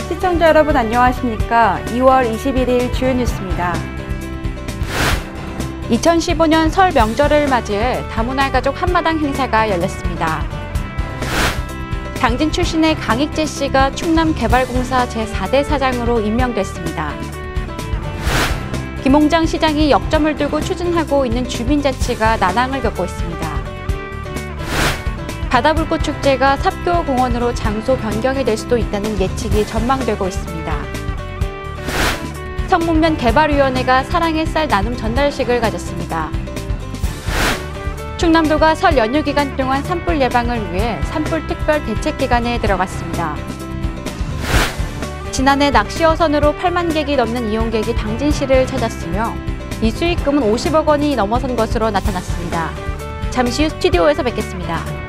시청자 여러분 안녕하십니까? 2월 21일 주요 뉴스입니다. 2015년 설 명절을 맞이해 다문화 가족 한마당 행사가 열렸습니다. 당진 출신의 강익재 씨가 충남개발공사 제4대 사장으로 임명됐습니다. 김홍장 시장이 역점을 두고 추진하고 있는 주민자치가 난항을 겪고 있습니다. 바다불꽃 축제가 삽교공원으로 장소 변경이 될 수도 있다는 예측이 전망되고 있습니다. 성문면 개발위원회가 사랑의 쌀 나눔 전달식을 가졌습니다. 충남도가 설 연휴 기간 동안 산불 예방을 위해 산불 특별 대책 기간에 들어갔습니다. 지난해 낚시 어선으로 8만 객이 넘는 이용객이 당진시를 찾았으며 이 수익금은 50억 원이 넘어선 것으로 나타났습니다. 잠시 후 스튜디오에서 뵙겠습니다.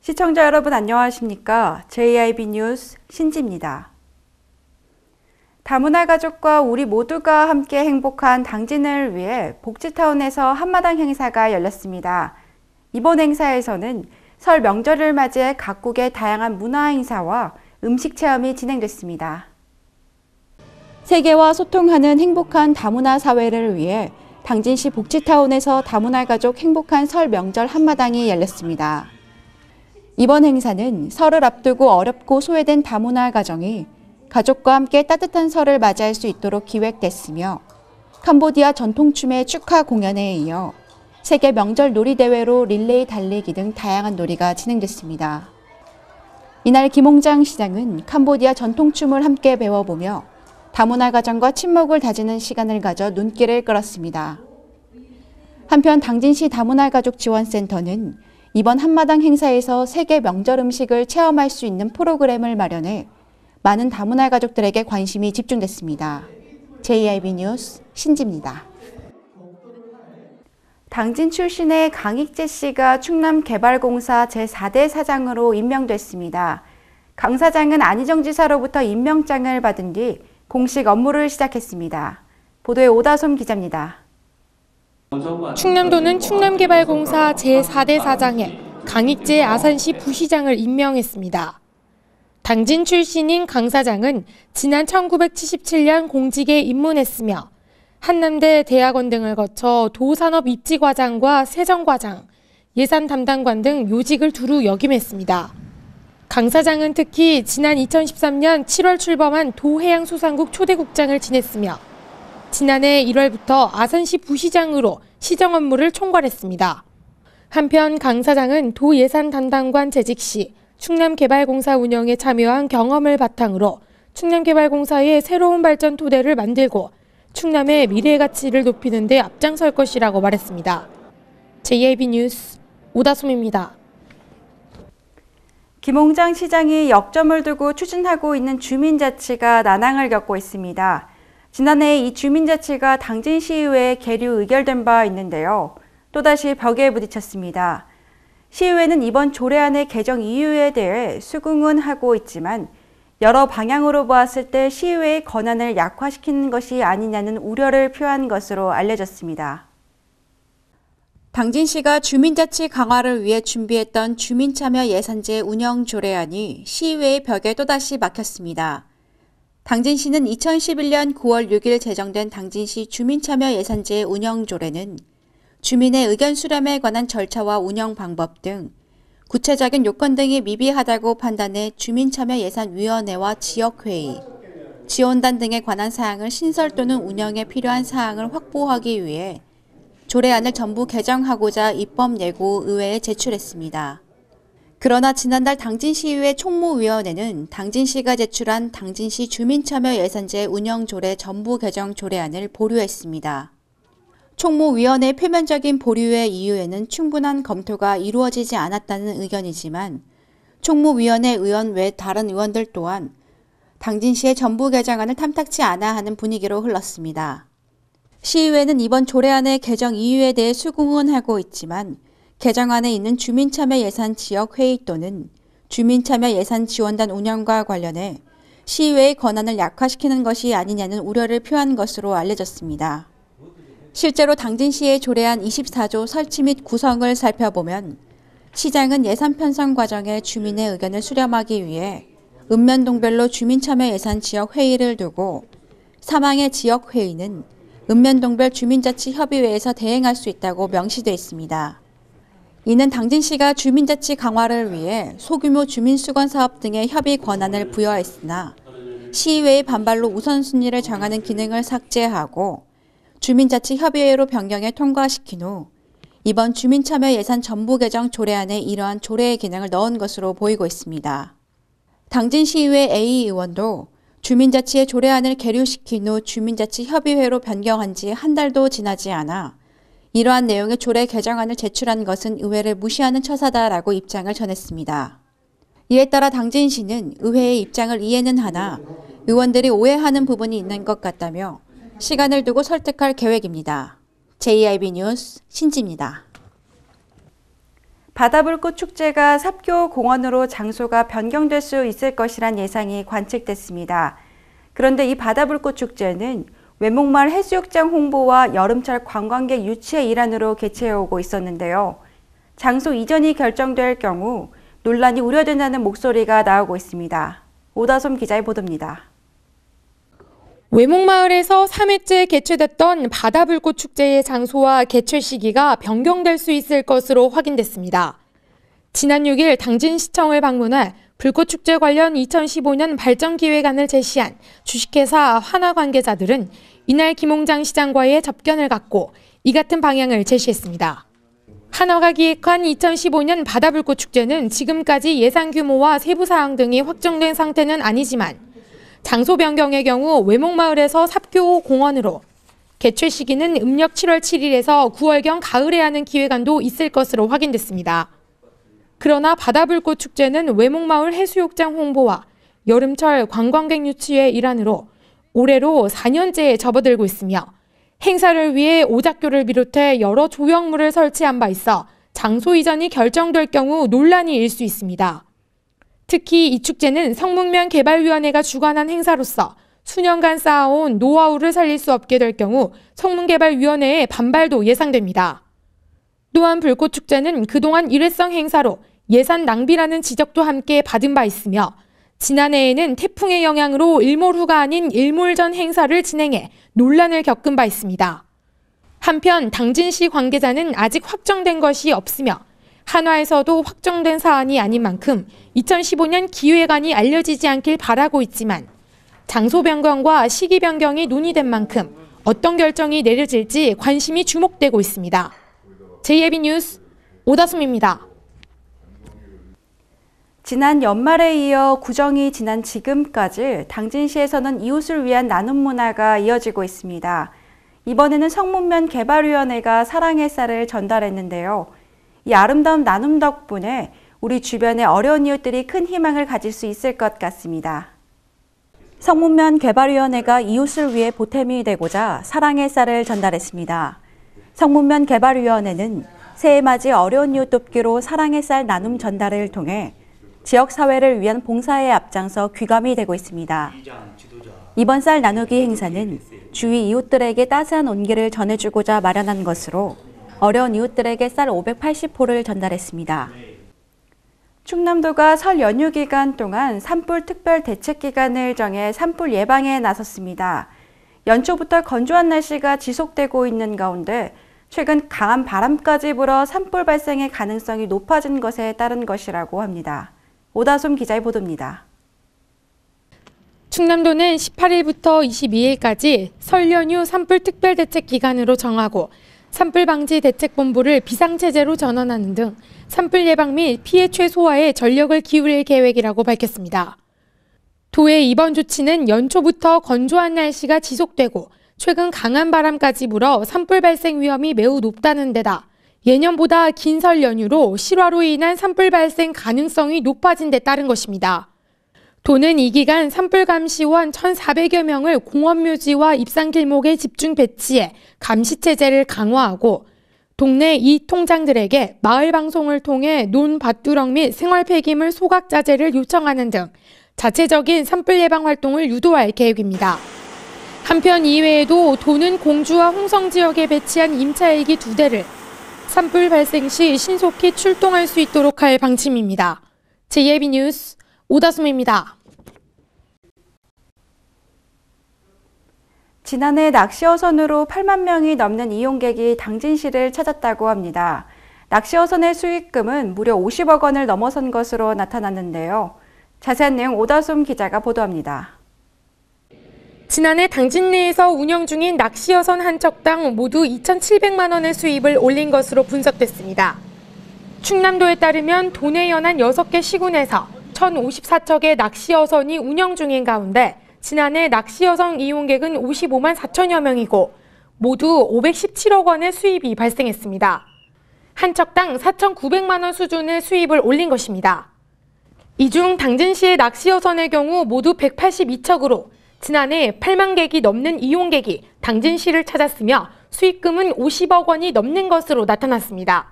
시청자 여러분 안녕하십니까? JIB 뉴스 신지입니다. 다문화 가족과 우리 모두가 함께 행복한 당진을 위해 복지타운에서 한마당 행사가 열렸습니다. 이번 행사에서는 설 명절을 맞이해 각국의 다양한 문화 행사와 음식 체험이 진행됐습니다. 세계와 소통하는 행복한 다문화 사회를 위해 당진시 복지타운에서 다문화 가족 행복한 설 명절 한마당이 열렸습니다. 이번 행사는 설을 앞두고 어렵고 소외된 다문화 가정이 가족과 함께 따뜻한 설을 맞이할 수 있도록 기획됐으며 캄보디아 전통춤의 축하 공연에 이어 세계 명절 놀이대회로 릴레이 달리기 등 다양한 놀이가 진행됐습니다. 이날 김홍장 시장은 캄보디아 전통춤을 함께 배워보며 다문화 가정과 친목을 다지는 시간을 가져 눈길을 끌었습니다. 한편 당진시 다문화 가족 지원센터는 이번 한마당 행사에서 세계 명절 음식을 체험할 수 있는 프로그램을 마련해 많은 다문화 가족들에게 관심이 집중됐습니다. JIB 뉴스 신지입니다. 당진 출신의 강익재 씨가 충남개발공사 제4대 사장으로 임명됐습니다. 강 사장은 안희정 지사로부터 임명장을 받은 뒤 공식 업무를 시작했습니다. 보도에 오다솜 기자입니다. 충남도는 충남개발공사 제4대 사장에 강익재 아산시 부시장을 임명했습니다. 당진 출신인 강 사장은 지난 1977년 공직에 입문했으며 한남대 대학원 등을 거쳐 도산업입지과장과 세정과장, 예산 담당관 등 요직을 두루 역임했습니다. 강 사장은 특히 지난 2013년 7월 출범한 도해양수산국 초대국장을 지냈으며 지난해 1월부터 아산시 부시장으로 시정 업무를 총괄했습니다. 한편 강 사장은 도예산 담당관 재직 시 충남개발공사 운영에 참여한 경험을 바탕으로 충남개발공사의 새로운 발전 토대를 만들고 충남의 미래 가치를 높이는 데 앞장설 것이라고 말했습니다. JIB 뉴스 오다솜입니다. 김홍장 시장이 역점을 두고 추진하고 있는 주민자치가 난항을 겪고 있습니다. 지난해 이 주민자치가 당진시의회에 계류 의결된 바 있는데요. 또다시 벽에 부딪혔습니다. 시의회는 이번 조례안의 개정 이유에 대해 수긍은 하고 있지만 여러 방향으로 보았을 때 시의회의 권한을 약화시키는 것이 아니냐는 우려를 표한 것으로 알려졌습니다. 당진시가 주민자치 강화를 위해 준비했던 주민참여 예산제 운영 조례안이 시의회의 벽에 또다시 막혔습니다. 당진시는 2011년 9월 6일 제정된 당진시 주민참여 예산제 운영 조례는 주민의 의견 수렴에 관한 절차와 운영 방법 등 구체적인 요건 등이 미비하다고 판단해 주민참여예산위원회와 지역회의, 지원단 등에 관한 사항을 신설 또는 운영에 필요한 사항을 확보하기 위해 조례안을 전부 개정하고자 입법 예고 의회에 제출했습니다. 그러나 지난달 당진시의회 총무위원회는 당진시가 제출한 당진시 주민참여예산제 운영조례 전부 개정 조례안을 보류했습니다. 총무위원회의 표면적인 보류의 이유에는 충분한 검토가 이루어지지 않았다는 의견이지만 총무위원회 의원 외 다른 의원들 또한 당진시의 전부 개정안을 탐탁치 않아 하는 분위기로 흘렀습니다. 시의회는 이번 조례안의 개정 이유에 대해 수긍은 하고 있지만 개정안에 있는 주민참여예산 지역회의 또는 주민참여예산 지원단 운영과 관련해 시의회의 권한을 약화시키는 것이 아니냐는 우려를 표한 것으로 알려졌습니다. 실제로 당진시에 조례안 24조 설치 및 구성을 살펴보면 시장은 예산 편성 과정에 주민의 의견을 수렴하기 위해 읍면동별로 주민참여 예산 지역회의를 두고 사망의 지역회의는 읍면동별 주민자치협의회에서 대행할 수 있다고 명시돼 있습니다. 이는 당진시가 주민자치 강화를 위해 소규모 주민수건 사업 등의 협의 권한을 부여했으나 시의회의 반발로 우선순위를 정하는 기능을 삭제하고 주민자치협의회로 변경해 통과시킨 후 이번 주민참여 예산 전부 개정 조례안에 이러한 조례의 기능을 넣은 것으로 보이고 있습니다. 당진시의회 A 의원도 주민자치의 조례안을 계류시킨 후 주민자치협의회로 변경한 지 한 달도 지나지 않아 이러한 내용의 조례 개정안을 제출한 것은 의회를 무시하는 처사다라고 입장을 전했습니다. 이에 따라 당진시는 의회의 입장을 이해는 하나 의원들이 오해하는 부분이 있는 것 같다며 시간을 두고 설득할 계획입니다. JIB 뉴스 신지입니다. 바다불꽃 축제가 삽교공원으로 장소가 변경될 수 있을 것이란 예상이 관측됐습니다. 그런데 이 바다불꽃 축제는 외목마을 해수욕장 홍보와 여름철 관광객 유치의 일환으로 개최해오고 있었는데요. 장소 이전이 결정될 경우 논란이 우려된다는 목소리가 나오고 있습니다. 오다솜 기자의 보도입니다. 외목마을에서 3회째 개최됐던 바다불꽃 축제의 장소와 개최 시기가 변경될 수 있을 것으로 확인됐습니다. 지난 6일 당진시청을 방문해 불꽃축제 관련 2015년 발전기획안을 제시한 주식회사 하나 관계자들은 이날 김홍장 시장과의 접견을 갖고 이 같은 방향을 제시했습니다. 한화가 기획한 2015년 바다불꽃 축제는 지금까지 예산 규모와 세부 사항 등이 확정된 상태는 아니지만 장소 변경의 경우 외목마을에서 삽교 공원으로, 개최 시기는 음력 7월 7일에서 9월경 가을에 하는 기획안도 있을 것으로 확인됐습니다. 그러나 바다불꽃 축제는 외목마을 해수욕장 홍보와 여름철 관광객 유치의 일환으로 올해로 4년째에 접어들고 있으며 행사를 위해 오작교를 비롯해 여러 조형물을 설치한 바 있어 장소 이전이 결정될 경우 논란이 일 수 있습니다. 특히 이 축제는 성문면개발위원회가 주관한 행사로서 수년간 쌓아온 노하우를 살릴 수 없게 될 경우 성문개발위원회의 반발도 예상됩니다. 또한 불꽃축제는 그동안 일회성 행사로 예산 낭비라는 지적도 함께 받은 바 있으며 지난해에는 태풍의 영향으로 일몰후가 아닌 일몰전 행사를 진행해 논란을 겪은 바 있습니다. 한편 당진시 관계자는 아직 확정된 것이 없으며 한화에서도 확정된 사안이 아닌 만큼 2015년 기획안이 알려지지 않길 바라고 있지만 장소 변경과 시기 변경이 논의된 만큼 어떤 결정이 내려질지 관심이 주목되고 있습니다. JIB 뉴스 오다솜입니다. 지난 연말에 이어 구정이 지난 지금까지 당진시에서는 이웃을 위한 나눔 문화가 이어지고 있습니다. 이번에는 성문면 개발위원회가 사랑의 쌀을 전달했는데요. 이 아름다운 나눔 덕분에 우리 주변의 어려운 이웃들이 큰 희망을 가질 수 있을 것 같습니다. 성문면 개발위원회가 이웃을 위해 보탬이 되고자 사랑의 쌀을 전달했습니다. 성문면 개발위원회는 새해 맞이 어려운 이웃 돕기로 사랑의 쌀 나눔 전달을 통해 지역사회를 위한 봉사에 앞장서 귀감이 되고 있습니다. 이번 쌀 나누기 행사는 주위 이웃들에게 따스한 온기를 전해주고자 마련한 것으로 어려운 이웃들에게 쌀 580포를 전달했습니다. 충남도가 설 연휴 기간 동안 산불 특별 대책 기간을 정해 산불 예방에 나섰습니다. 연초부터 건조한 날씨가 지속되고 있는 가운데 최근 강한 바람까지 불어 산불 발생의 가능성이 높아진 것에 따른 것이라고 합니다. 오다솜 기자의 보도입니다. 충남도는 18일부터 22일까지 설 연휴 산불 특별 대책 기간으로 정하고 산불 방지 대책본부를 비상체제로 전환하는 등 산불 예방 및 피해 최소화에 전력을 기울일 계획이라고 밝혔습니다. 도의 이번 조치는 연초부터 건조한 날씨가 지속되고 최근 강한 바람까지 불어 산불 발생 위험이 매우 높다는 데다 예년보다 긴 설 연휴로 실화로 인한 산불 발생 가능성이 높아진 데 따른 것입니다. 도는 이 기간 산불 감시원 1,400여 명을 공원묘지와 입산길목에 집중 배치해 감시체제를 강화하고 동네 이통장들에게 마을 방송을 통해 논밭두렁 및 생활 폐기물 소각 자제를 요청하는 등 자체적인 산불 예방 활동을 유도할 계획입니다. 한편 이외에도 도는 공주와 홍성 지역에 배치한 임차 헬기 2대를 산불 발생 시 신속히 출동할 수 있도록 할 방침입니다. JYB 뉴스 오다솜입니다. 지난해 낚시어선으로 8만 명이 넘는 이용객이 당진시를 찾았다고 합니다. 낚시어선의 수익금은 무려 50억 원을 넘어선 것으로 나타났는데요. 자세한 내용 오다솜 기자가 보도합니다. 지난해 당진 내에서 운영 중인 낚시어선 한 척당 모두 2,700만 원의 수입을 올린 것으로 분석됐습니다. 충남도에 따르면 도내 연안 6개 시군에서 1,054척의 낚시어선이 운영 중인 가운데 지난해 낚시어선 이용객은 55만 4천여 명이고 모두 517억 원의 수입이 발생했습니다. 한 척당 4,900만 원 수준의 수입을 올린 것입니다. 이 중 당진시의 낚시어선의 경우 모두 182척으로 지난해 8만 객이 넘는 이용객이 당진시를 찾았으며 수익금은 50억 원이 넘는 것으로 나타났습니다.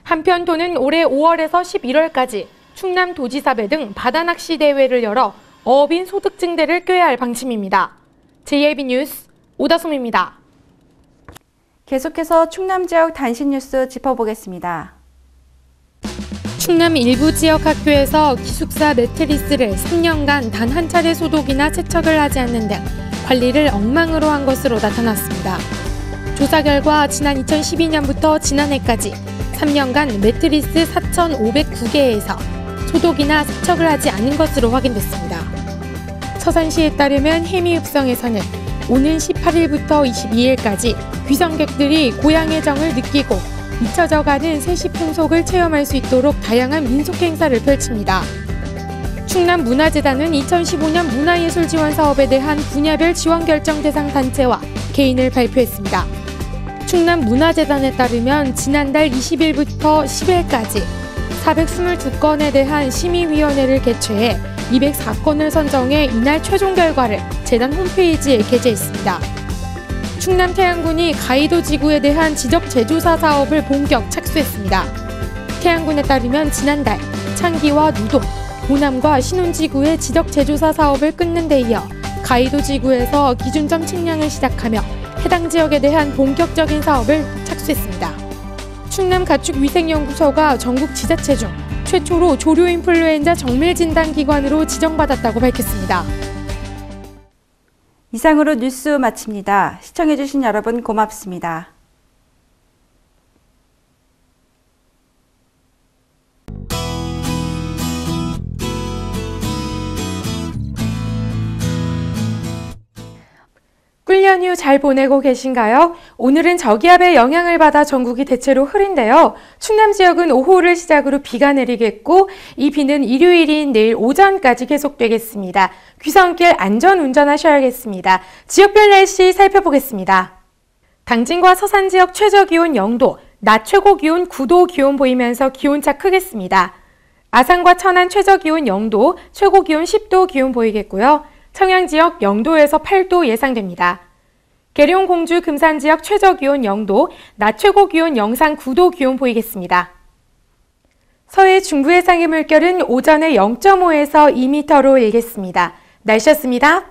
한편 도는 올해 5월에서 11월까지 충남도지사배 등 바다낚시 대회를 열어 어업인 소득 증대를 꾀할 방침입니다. JYB 뉴스 오다솜입니다. 계속해서 충남 지역 단신 뉴스 짚어보겠습니다. 충남 일부 지역 학교에서 기숙사 매트리스를 3년간 단 한 차례 소독이나 세척을 하지 않는 등 관리를 엉망으로 한 것으로 나타났습니다. 조사 결과 지난 2012년부터 지난해까지 3년간 매트리스 4,509개에서 소독이나 세척을 하지 않은 것으로 확인됐습니다. 서산시에 따르면 해미읍성에서는 오는 18일부터 22일까지 귀성객들이 고향의 정을 느끼고 잊혀져가는 세시 풍속을 체험할 수 있도록 다양한 민속 행사를 펼칩니다. 충남문화재단은 2015년 문화예술 지원 사업에 대한 분야별 지원 결정 대상 단체와 개인을 발표했습니다. 충남문화재단에 따르면 지난달 20일부터 10일까지 422건에 대한 심의위원회를 개최해 204건을 선정해 이날 최종 결과를 재단 홈페이지에 게재했습니다. 충남 태안군이 가이도 지구에 대한 지적 재조사 사업을 본격 착수했습니다. 태안군에 따르면 지난달 창기와 누동, 보남과 신혼지구의 지적 재조사 사업을 끊는 데 이어 가이도 지구에서 기준점 측량을 시작하며 해당 지역에 대한 본격적인 사업을 착수했습니다. 충남가축위생연구소가 전국 지자체 중 최초로 조류인플루엔자 정밀진단기관으로 지정받았다고 밝혔습니다. 이상으로 뉴스 마칩니다. 시청해주신 여러분 고맙습니다. 꿀 연휴 잘 보내고 계신가요? 오늘은 저기압의 영향을 받아 전국이 대체로 흐린데요. 충남 지역은 오후를 시작으로 비가 내리겠고 이 비는 일요일인 내일 오전까지 계속되겠습니다. 귀성길 안전 운전하셔야겠습니다. 지역별 날씨 살펴보겠습니다. 당진과 서산 지역 최저기온 0도, 낮 최고기온 9도 기온 보이면서 기온차 크겠습니다. 아산과 천안 최저기온 0도, 최고기온 10도 기온 보이겠고요. 청양 지역 0도에서 8도 예상됩니다. 계룡, 공주, 금산 지역 최저기온 0도, 낮 최고기온 영상 9도 기온 보이겠습니다. 서해 중부 해상의 물결은 오전에 0.5에서 2m로 일겠습니다. 날씨였습니다.